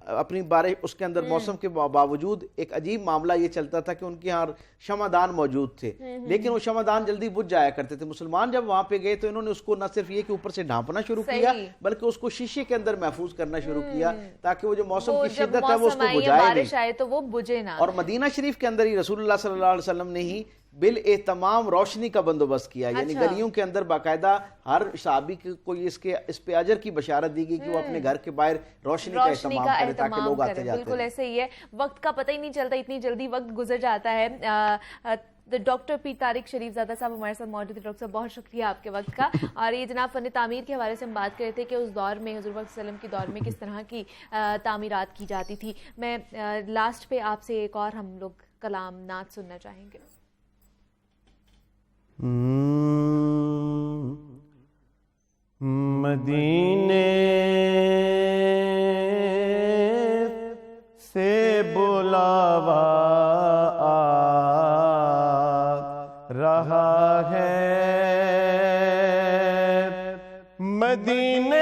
اپنی بارے اس کے اندر موسم کے باوجود ایک عجیب معاملہ یہ چلتا تھا کہ ان کے یہاں شمع دان موجود تھے، لیکن وہ شمع دان جلدی بجھ جایا کرتے تھے. مسلمان جب وہاں پہ گئے تو انہوں نے اس کو نہ صرف یہ کہ اوپر سے ڈھانپنا شروع کیا بلکہ اس کو شیشے کے اندر محفوظ کرنا شروع کیا تاکہ وہ جو موسم کی شدت ہے وہ اس کو بجھائے نہیں. اور مدینہ شریف کے اندر ہی رسول اللہ صلی اللہ علیہ وسلم نے ہی بالاہتمام روشنی کا بندوبست کیا، یعنی گلیوں کے اندر باقاعدہ ہر صحابی کو اس پہ اجر کی بشارت دی گئی کہ وہ اپنے گھر کے باہر روشنی کا اہتمام کرے تاکہ لوگ آتے جاتے ہیں. بالکل ایسے ہی ہے، وقت کا پتہ ہی نہیں چلتا، اتنی جلدی وقت گزر جاتا ہے. ڈاکٹر پیر طارق شریف زادہ صاحب ہمارے ساتھ موجود ہیں. ڈاکٹر صاحب بہت شکریہ آپ کے وقت کا. اور یہ جناب فن تعمیر کے حوالے سے ہم بات کر رہے تھے کہ اس دور میں حضور صلی اللہ علیہ وسلم کے دور میں کس طرح کی تعمیرات کی جاتی تھی. میں لاسٹ پہ آپ سے ایک اور ہم لوگ کلام نعت سننا چاہیں گے. مدینے سے بلاوا رہا ہے، مدینے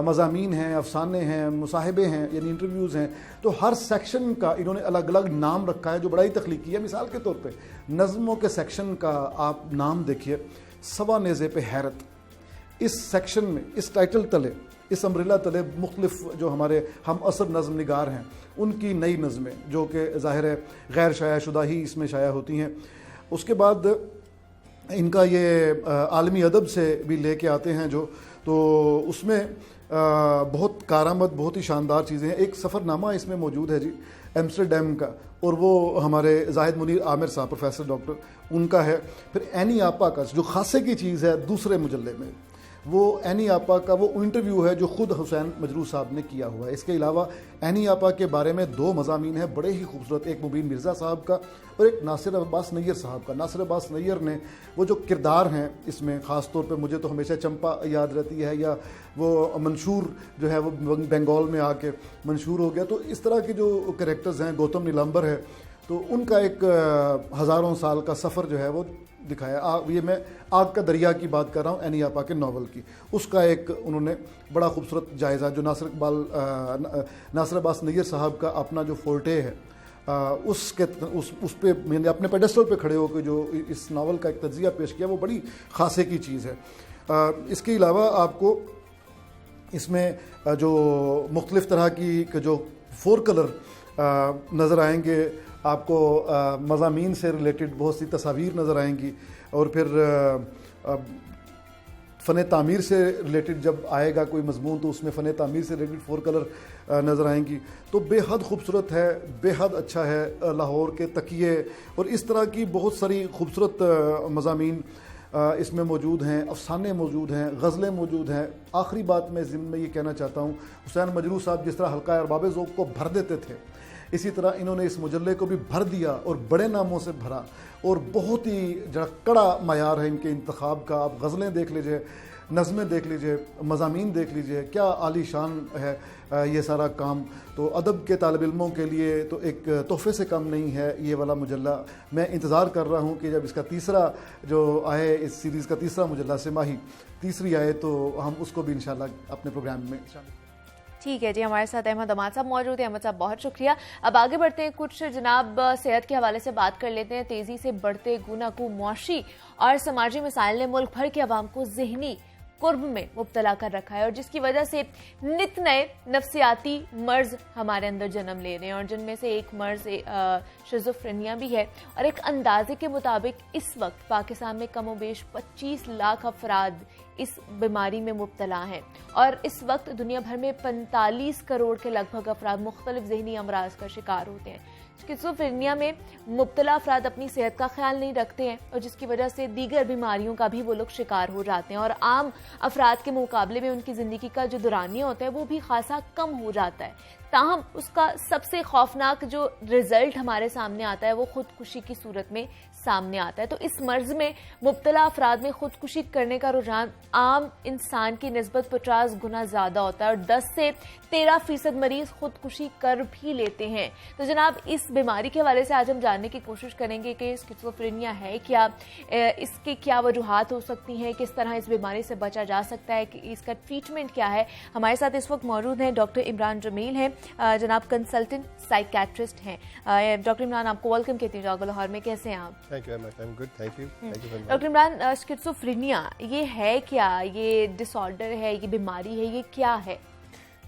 مضامین ہیں, افسانے ہیں, مصاحبے ہیں, یعنی انٹرویوز ہیں, تو ہر سیکشن کا انہوں نے الگ الگ نام رکھا ہے جو بڑا ہی تخلیقی ہے. مثال کے طور پہ نظموں کے سیکشن کا آپ نام دیکھیے, سوا نیزے پہ حیرت. اس سیکشن میں, اس ٹائٹل تلے, اس امبریلا تلے مختلف جو ہمارے ہم عصر نظم نگار ہیں ان کی نئی نظمیں جو کہ ظاہر ہے غیر شائع شدہ ہی اس میں شائع ہوتی ہیں. اس کے بعد ان کا یہ عالمی ادب سے بھی لے کے آتے ہیں جو, تو اس میں بہت کارآمد, بہت ہی شاندار چیزیں ہیں. ایک سفر نامہ اس میں موجود ہے جی ایمسٹرڈیم کا, اور وہ ہمارے زاہد منیر عامر صاحب پروفیسر ڈاکٹر ان کا ہے. پھر اینی آپا کا جو خاصے کی چیز ہے دوسرے مجلے میں, وہ اینی آپا کا وہ انٹرویو ہے جو خود حسین مجروح صاحب نے کیا ہوا ہے. اس کے علاوہ اینی آپا کے بارے میں 2 مضامین ہیں بڑے ہی خوبصورت, ایک مبین مرزا صاحب کا اور ایک ناصر عباس نیر صاحب کا. ناصر عباس نیر نے وہ جو کردار ہیں اس میں, خاص طور پہ مجھے تو ہمیشہ چمپا یاد رہتی ہے, یا وہ منشور جو ہے وہ بنگال میں آ کے منشور ہو گیا. تو اس طرح کے جو کریکٹرز ہیں, گوتم نیلمبر ہے, تو ان کا ایک ہزاروں سال کا سفر جو ہے وہ دکھایا. یہ میں آگ کا دریا کی بات کر رہا ہوں, اینی آپا کے ناول کی. اس کا ایک انہوں نے بڑا خوبصورت جائزہ جو ناصر عباس نیر صاحب کا اپنا جو فورٹے ہے اس پہ میں نے اپنے پیڈسٹل پہ کھڑے ہو کے جو اس ناول کا ایک تجزیہ پیش کیا, وہ بڑی خاصے کی چیز ہے. اس کے علاوہ آپ کو اس میں جو مختلف طرح کی جو 4 کلر نظر آئیں گے, آپ کو مضامین سے ریلیٹڈ بہت سی تصاویر نظر آئیں گی, اور پھر فن تعمیر سے ریلیٹڈ جب آئے گا کوئی مضمون تو اس میں فن تعمیر سے ریلیٹڈ 4 کلر نظر آئیں گی. تو بے حد خوبصورت ہے, بے حد اچھا ہے. لاہور کے تکیے اور اس طرح کی بہت ساری خوبصورت مضامین اس میں موجود ہیں, افسانے موجود ہیں, غزلیں موجود ہیں. آخری بات میں ضمن میں یہ کہنا چاہتا ہوں, حسین مجروح صاحب جس طرح حلقہ ارباب ذوق کو بھر دیتے تھے, اسی طرح انہوں نے اس مجلے کو بھی بھر دیا اور بڑے ناموں سے بھرا, اور بہت ہی کڑا معیار ہے ان کے انتخاب کا. آپ غزلیں دیکھ لیجئے, نظمیں دیکھ لیجئے, مضامین دیکھ لیجئے, کیا عالی شان ہے یہ سارا کام. تو ادب کے طالب علموں کے لیے تو ایک تحفے سے کم نہیں ہے یہ والا مجلہ. میں انتظار کر رہا ہوں کہ جب اس کا تیسرا جو آئے, اس سیریز کا تیسرا مجلہ سماہی تیسری آئے, تو ہم اس کو بھی انشاءاللہ اپنے پروگرام میں ٹھیک ہے جی. ہمارے ساتھ احمد عماد صاحب موجود ہیں. احمد صاحب بہت شکریہ. اب آگے بڑھتے ہیں, کچھ جناب صحت کے حوالے سے بات کر لیتے ہیں. تیزی سے بڑھتے گناہ معاشی اور سماجی مسائل نے ملک بھر کے عوام کو ذہنی کرب میں مبتلا کر رکھا ہے, اور جس کی وجہ سے نت نئے نفسیاتی مرض ہمارے اندر جنم لے رہے ہیں, اور جن میں سے ایک مرض شیزوفرینیا بھی ہے. اور ایک اندازے کے مطابق اس وقت پاکستان میں کم و بیش 25 لاکھ افراد اس بیماری میں مبتلا ہیں, اور اس وقت دنیا بھر میں 45 کروڑ کے لگ بھگ افراد مختلف ذہنی امراض کا شکار ہوتے ہیں. اسکیزوفرینیا میں مبتلا افراد اپنی صحت کا خیال نہیں رکھتے ہیں, اور جس کی وجہ سے دیگر بیماریوں کا بھی وہ لوگ شکار ہو جاتے ہیں, اور عام افراد کے مقابلے میں ان کی زندگی کا جو دورانیہ ہوتا ہے وہ بھی خاصا کم ہو جاتا ہے. تاہم اس کا سب سے خوفناک جو رزلٹ ہمارے سامنے آتا ہے وہ خودکشی کی صورت میں سامنے آتا ہے. تو اس مرض میں مبتلا افراد میں خودکشی کرنے کا رجحان عام انسان کی نسبت 50 گنا زیادہ ہوتا ہے, اور 10 سے 13% مریض خودکشی کر بھی لیتے ہیں. تو جناب اس بیماری کے حوالے سے آج ہم جاننے کی کوشش کریں گے کہ اسکیزوفرینیا ہے کیا, اس کی کیا وجوہات ہو سکتی ہیں, کس طرح اس بیماری سے بچا جا سکتا ہے, کہ اس کا ٹریٹمنٹ کیا ہے. ہمارے ساتھ اس وقت موجود ہیں ڈاکٹر عمران جمیل ہیں, جناب کنسلٹنٹ سائیکیٹرسٹ ہیں. ڈاکٹر عمران آپ کو ویلکم کہتی ہوں جاگو لاہور میں. کیسے ہیں آپ؟ Thank you very much. I'm good. Thank you. Thank you very much. Doctor Imran, schizophrenia یہ ہے کیا, یہ ڈس آرڈر ہے, یہ بیماری ہے, یہ کیا ہے؟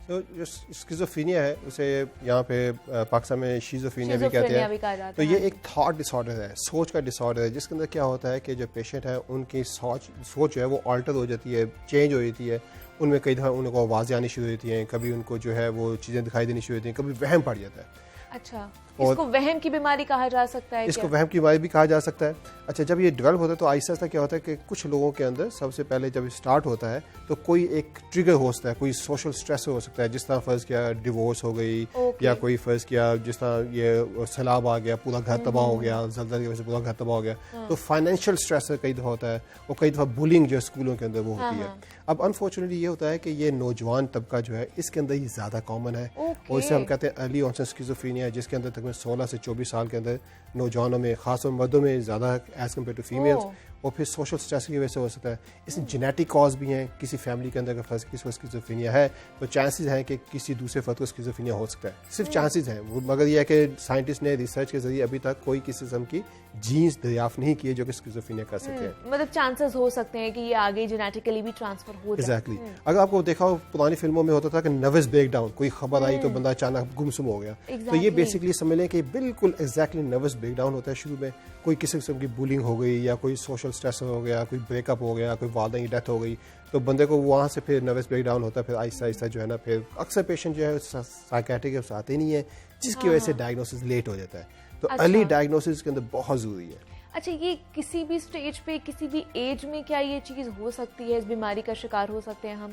تو جو اسکیزوفرینیا ہے اسے یہاں پہ پاکستان میں شیزوفرینیا بھی کہتے ہیں. تو یہ ایک تھاٹ ڈس آرڈر ہے, سوچ کا ڈس آرڈر ہے, جس کے اندر کیا ہوتا ہے کہ جو پیشنٹ ہے ان کی سوچ جو ہے وہ آلٹر ہو جاتی ہے, چینج ہو جاتی ہے. ان میں کئی دفعہ ان کو آوازیں آنی شروع ہوتی ہیں, کبھی ان کو جو ہے وہ چیزیں دکھائی دینی شروع ہوتی ہیں, کبھی وہم پڑ جاتا ہے. اچھا, اس کو وہم کی بیماری کہا جا سکتا ہے؟ اس کو وہم کی بیماری بھی کہا جا سکتا ہے. اچھا, جب یہ ڈیولپ ہوتا ہے تو آہستہ آہستہ کیا ہوتا ہے کہ کچھ لوگوں کے اندر سب سے پہلے جب اسٹارٹ ہوتا ہے تو کوئی ایک ٹریگر ہو سکتا ہے, کوئی سوشل اسٹریس ہو سکتا ہے, جس طرح فرض کیا ڈیورس ہو گئی, یا کوئی فرض کیا جس طرح یہ سیلاب آ گیا, پورا گھر تباہ ہو گیا, زلزلے کی وجہ سے پورا گھر تباہ ہو گیا. تو فائنینشیل اسٹریس کئی دفعہ ہوتا ہے, اور کئی دفعہ بولنگ جو اسکولوں کے اندر وہ ہوتی ہے. اب انفارچونیٹلی یہ ہوتا ہے کہ یہ نوجوان طبقہ جو ہے اس کے اندر یہ زیادہ کامن ہے, اور اسے ہم کہتے ہیں ارلی آنسٹ اسکیزوفرینیا, جس کے اندر تقریباً 16 سے 24 سال کے اندر نوجوانوں میں, خاص طور مردوں میں زیادہ ایز کمپیئر ٹو فیمیلز, اور پھر سوشل اسٹریس کی وجہ سے ہو سکتا ہے. اس میں جینیٹک کاز بھی ہیں. کسی فیملی کے اندر اگر فرض کسی کو اسکیزوفرینیا ہے تو چانسز ہیں کہ کسی دوسرے فرد کو اسکیزوفرینیا ہو سکتا ہے. صرف چانسز ہیں مگر یہ ہے کہ سائنٹسٹ نے ریسرچ کے ذریعے ابھی تک کوئی کسی قسم کی جینز دریافت نہیں کیے جو کہ اسکیزوفرینیا کر سکے. مطلب چانسز ہو سکتے ہیں کہ یہ آگے جینیٹیکلی بھی ٹرانسفر ہو جائے. ایگزیکٹلی. اگر آپ کو دیکھا ہو پرانی فلموں میں ہوتا تھا کہ نروس بریک ڈاؤن, کوئی خبر آئی تو بندہ اچانک گمسم ہو گیا. تو یہ بیسکلی سمجھ لیں کہ بالکل ایگزیکٹلی نروس بریک ڈاؤن ہوتا ہے شروع میں. کوئی کسی قسم کی بولنگ ہو گئی یا کوئی سوشل اسٹریس ہو گیا, کوئی بریک اپ ہو گیا, کوئی والدین کی ڈیتھ ہو گئی, تو بندے کو وہاں سے پھر نروس بریک ڈاؤن ہوتا ہے. پھر آہستہ آہستہ جو ہے نا پھر اکثر پیشنٹ جو ہے سائیکیٹرک کے پاس آتے نہیں ہیں, جس کی وجہ سے ڈائگنوسس لیٹ ہو جاتا ہے. تو ارلی ڈائگنوسس کے اندر بہت ضروری ہے. اچھا, یہ کسی بھی سٹیج پہ کسی بھی ایج میں کیا یہ چیز ہو سکتی ہے, اس بیماری کا شکار ہو سکتے ہیں ہم؟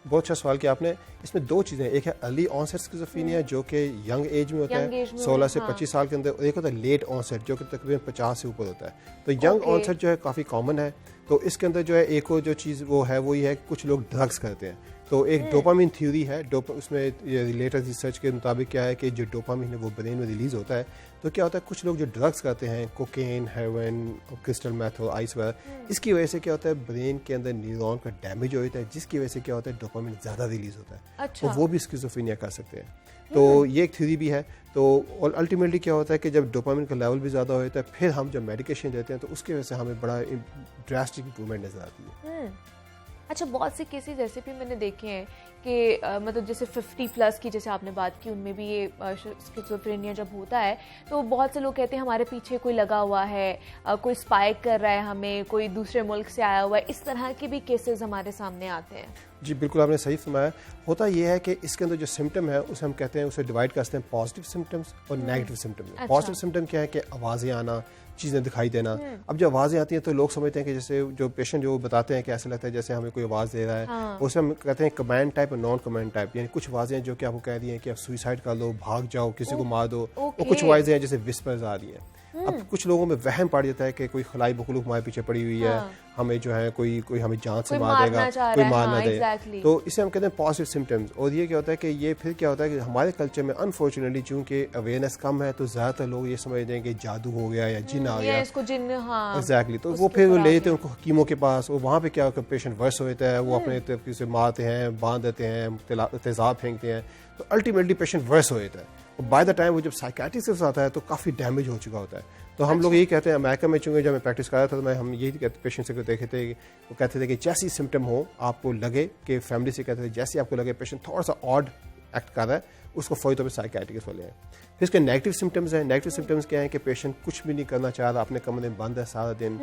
بہت اچھا سوال کیا آپ نے. اس میں دو چیزیں, ایک ہے ارلی آنسیٹ اسکیزوفرینیا جو کہ ینگ ایج میں ہوتا ہے 16 سے 25 سال کے اندر, اور ایک ہوتا ہے لیٹ آنسیٹ جو کہ تقریباً 50 سے اوپر ہوتا ہے. تو ینگ آنسیٹ جو ہے کافی کامن ہے. تو اس کے اندر جو ہے ایک اور جو چیز وہ ہے وہ یہ ہے کہ کچھ لوگ ڈرگس کرتے ہیں. تو ایک ڈوپامین تھیوری ہے, اس میں لیٹسٹ ریسرچ کے مطابق کیا ہے کہ جو ڈوپامین ہے وہ برین میں ریلیز ہوتا ہے. تو کیا ہوتا ہے کچھ لوگ جو ڈرگس کرتے ہیں, کوکین, ہیروئن, کرسٹل میتھ اور آئس وغیرہ, اس کی وجہ سے کیا ہوتا ہے برین کے اندر نیورون کا ڈیمیج ہو جاتا ہے, جس کی وجہ سے کیا ہوتا ہے ڈوپامین زیادہ ریلیز ہوتا ہے. تو وہ بھی اسکیزوفرینیا کر سکتے ہیں. تو یہ ایک تھیوری بھی ہے. تو الٹیمیٹلی کیا ہوتا ہے کہ جب ڈوپامین کا لیول بھی زیادہ ہو جاتا ہے, پھر ہم جب میڈیکیشن دیتے ہیں تو اس کی وجہ سے ہمیں بڑا ڈراسٹک امپرومنٹ نظر آتی ہے. اچھا, بہت سے کیسز ایسے بھی میں نے دیکھے ہیں کہ مطلب جیسے 50+ کی جیسے آپ نے بات کی, ان میں بھی یہ اسکیزوفرینیا جب ہوتا ہے تو بہت سے لوگ کہتے ہیں ہمارے پیچھے کوئی لگا ہوا ہے, کوئی اسپائک کر رہا ہے ہمیں, کوئی دوسرے ملک سے آیا ہوا ہے. اس طرح کے بھی کیسز ہمارے سامنے آتے ہیں. جی بالکل, آپ نے صحیح فرمایا. ہوتا یہ ہے کہ اس کے اندر جو سمٹم ہے اسے ہم کہتے ہیں, اسے ڈیوائڈ کرتے ہیں پازیٹیو سمٹمس اور نیگیٹو سمٹمس. پازیٹیو سمٹم کیا ہے کہ آوازیں آنا, چیزیں دکھائی دینا. اب جب آوازیں آتی ہیں تو لوگ سمجھتے ہیں کہ جیسے جو پیشنٹ جو بتاتے ہیں کہ ایسا لگتا ہے جیسے ہمیں کوئی آواز دے رہا ہے. اسے ہم کہتے ہیں کمانڈ ٹائپ اور نان کمانڈ ٹائپ. یعنی کچھ آوازیں جو کہ آپ کو کہہ دی ہیں کہ آپ سوئسائڈ کر لو, بھاگ جاؤ, کسی کو مار دو, اور کچھ آوازیں ہیں جیسے وسپرز آ رہی ہیں. اب کچھ لوگوں میں وہم پڑ جاتا ہے کہ کوئی خلائی مخلوق ہمارے پیچھے پڑی ہوئی ہے, ہمیں جو ہے کوئی ہمیں جان سے مار دے گا, کوئی مار نہ دے. تو اسے ہم کہتے ہیں پازیٹیو سمٹمز. اور یہ کیا ہوتا ہے کہ یہ پھر کیا ہوتا ہے کہ ہمارے کلچر میں انفارچونیٹلی چونکہ اویئرنیس کم ہے تو زیادہ تر لوگ یہ سمجھتے ہیں کہ جادو ہو گیا یا جن آ گیا, اس کو جن. ایگزیکٹلی. تو وہ پھر وہ لے جاتے ہیں ان کو حکیموں کے پاس, اور وہاں پہ کیا ہوتا ہے پیشنٹ ورس ہوتا ہے, وہ اپنے طریقے سے مارتے ہیں, باندھ دیتے ہیں, تیزاب پھینکتے ہیں. تو الٹیمیٹلی پیشنٹ ورس ہو جاتا ہے. اور بائی دا ٹائم وہ جب سائیکیٹرسٹ کے ساتھ آتا ہے تو کافی ڈیمیج ہو چکا ہوتا ہے. تو ہم لوگ یہی کہتے ہیں, امریکہ میں چونکہ جب میں پریکٹس کر رہا تھا تو ہم یہی کہتے پیشنٹ سے دیکھے تھے, وہ کہتے تھے کہ جیسی سمٹم ہو آپ کو لگے, کہ فیملی سے کہتے تھے جیسے آپ کو لگے پیشنٹ تھوڑا سا آڈ ایکٹ کر رہا ہے, اس کو فوری طور پہ سائیکیٹرسٹ والے ہیں. پھر اس کے نیگیٹو سمٹمز ہیں. نیگیٹو سمٹمز کیا ہیں کہ پیشنٹ کچھ بھی نہیں کرنا چاہ رہا, اپنے کمرے میں بند ہے سارا دن,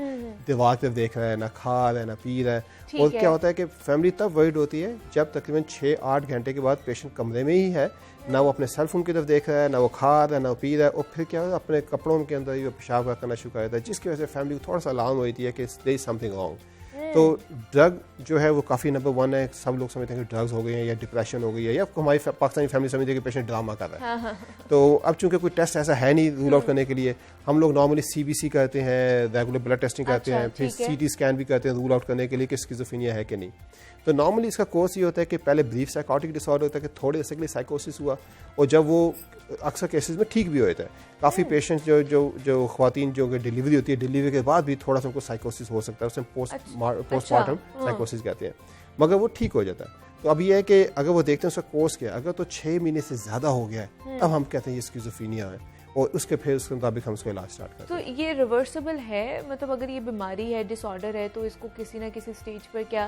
دیوار پہ دیکھ رہا ہے, نہ کھا رہا ہے نہ پی رہا ہے. اور کیا ہوتا ہے کہ فیملی تب ورڈ ہوتی ہے جب تقریباً 6-8 گھنٹے کے بعد پیشنٹ کمرے میں ہی ہے, نہ وہ اپنے سیل فون کی طرف دیکھ رہا ہے, نہ وہ کھا رہا ہے, نہ وہ پی رہا ہے, اور پھر کیا ہوتا ہے اپنے کپڑوں کے اندر ہی پیشاب کرنا شروع کر دیتا ہے, جس کی وجہ سے فیملی کو تھوڑا سا الارم ہوتی ہے کہ دیر از سم تھنگ رانگ. تو ڈرگ جو ہے وہ کافی نمبر 1 ہے. سب لوگ سمجھتے ہیں کہ ڈرگز ہو گئی ہیں یا ڈپریشن ہو گئی ہے, یا ہماری پاکستانی فیملی سمجھتی ہے کہ پیشنٹ ڈرامہ کر رہا ہے. تو اب چونکہ کوئی ٹیسٹ ایسا ہے نہیں رول آؤٹ کرنے کے لیے, ہم لوگ نارملی CBC کرتے ہیں, ریگولر بلڈ ٹیسٹنگ کرتے ہیں, پھر CT اسکین بھی کرتے ہیں رول آؤٹ کرنے کے لیے کہ اسکیزوفرینیا ہے کہ نہیں. تو نارملی اس کا کورس یہ ہوتا ہے کہ پہلے بریف سائیکوٹک ڈس آرڈر ہوتا ہے کہ تھوڑے عرصے کے لیے سائیکوسس ہوا, اور جب وہ اکثر کیسز میں ٹھیک بھی ہوتا ہے. کافی پیشنٹ جو خواتین جو ڈیلیوری ہوتی ہے, ڈیلیوری کے بعد بھی تھوڑا سا ان کو سائیکوسس ہو سکتا ہے, اسے پوسٹ مارٹم سائیکوسس کہتے ہیں, مگر وہ ٹھیک ہو جاتا ہے. تو اب یہ ہے کہ اگر وہ دیکھتے ہیں اس کا کورس کیا, اگر تو 6 مہینے سے زیادہ ہو گیا ہے تب ہم کہتے ہیں یہ اسکیزوفرینیا ہے, اور اس کے پھر اس کے مطابق ہم اس کا علاج اسٹارٹ کرتے ہیں. تو یہ ریورسیبل ہے, مطلب اگر یہ بیماری ہے, ڈس آرڈر ہے, تو اس کو کسی نہ کسی سٹیج پر کیا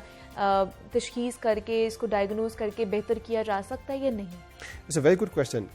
تشخیص کر کے اس کو ڈائگنوز کر کے بہتر کیا جا سکتا ہے یا نہیں؟ It's a very good question.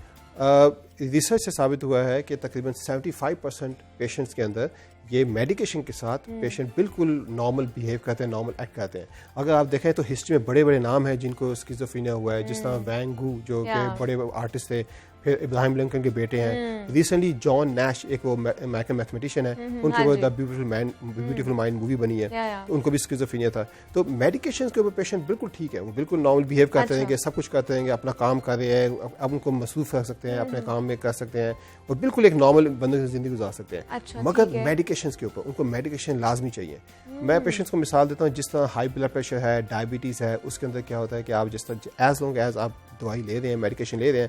Research سے ثابت ہوا ہے کہ تقریباً 75% پیشنٹس کے اندر یہ میڈیکیشن کے ساتھ پیشنٹ بالکل نارمل بیہیو کرتے ہیں, نارمل ایکٹ کرتے ہیں. اگر آپ دیکھیں تو ہسٹری میں بڑے بڑے نام ہیں جن کو اسکیزوفرینیا ہوا ہے, جس طرح وین گو جو کہ بڑے آرٹسٹ تھے, پھر ابراہیم لنکن کے بیٹے ہیں, ریسنٹلی جان نیش ایک وہ امیرکن میتھمیٹیشین ہے, ان کے وہ دا بیوٹیفل مائنڈ مووی بنی ہے, ان کو بھی اسکیزوفرینیا تھا. تو میڈیکیشن کے اوپر پیشنٹ بالکل ٹھیک ہے, وہ بالکل نارمل بیہیو کرتے ہیں, کہ سب کچھ کرتے ہیں, کہ اپنا کام کر رہے ہیں, اب ان کو مصروف رکھ سکتے ہیں, اپنے کام میں کر سکتے ہیں, اور بالکل ایک نارمل بندے کی زندگی گزار سکتے ہیں. مگر میڈیکیشنس کے اوپر ان کو میڈیکیشن لازمی چاہیے. میں پیشنٹس کو مثال دیتا ہوں, جس طرح ہائی بلڈ پریشر ہے, ڈائبٹیز ہے, اس کے اندر کیا ہوتا ہے کہ آپ جس طرح ایز لانگ ایز آپ دوائی لے رہے ہیں, میڈیکیشن لے رہے ہیں,